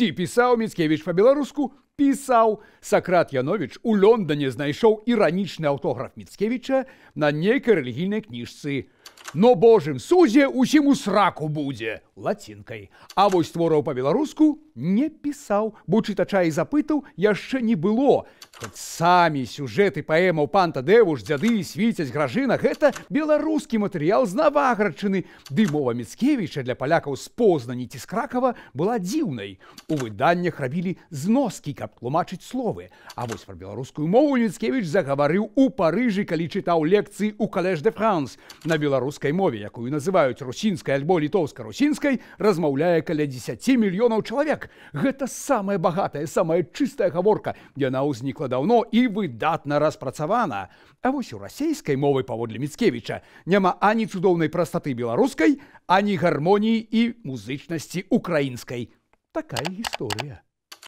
Ці пісаў Міцкевіч па-беларуску? Пісаў. Сакрат Яновіч у Лондоне знайшоў іранічны аўтограф Міцкевіча на нейкай рэлігійнай кніжцы. «Но Божым сузе усім у сраку будзе» лацінкай. А вось твораў па-беларуску не пісаў, бо чытача і запытаў яшчэ не было. Хоць самі сюжэты паэмаў «Пан Тадэвуш», «Дзяды», «Свіцязь», «Гражына» – гэта беларускі матэрыял з Наваградчыны. Ды мова Міцкевіча для палякаў з Познані ці з Кракава была дзіўнай. У выданнях рабілі зноскі, каб тлумачыць словы. А вось пра беларускую мову Міцкевіч загаварыў у Парыжы, калі чытаў лекцыі ў Collège de France. На беларускай мове, якую называюць русінскай альбо літоўска-русінскай, размаўляе каля 10 мільёнаў чалавек. Гэта самая багатая, самая чыстая гаворка. Яна ўзнікла даўно і выдатна распрацавана. А вось у расейскай мовы, паводле Міцкевіча, няма ані цудоўнай прастаты беларускай, ані гармоніі і музычнасці украінскай. Такая гісторыя.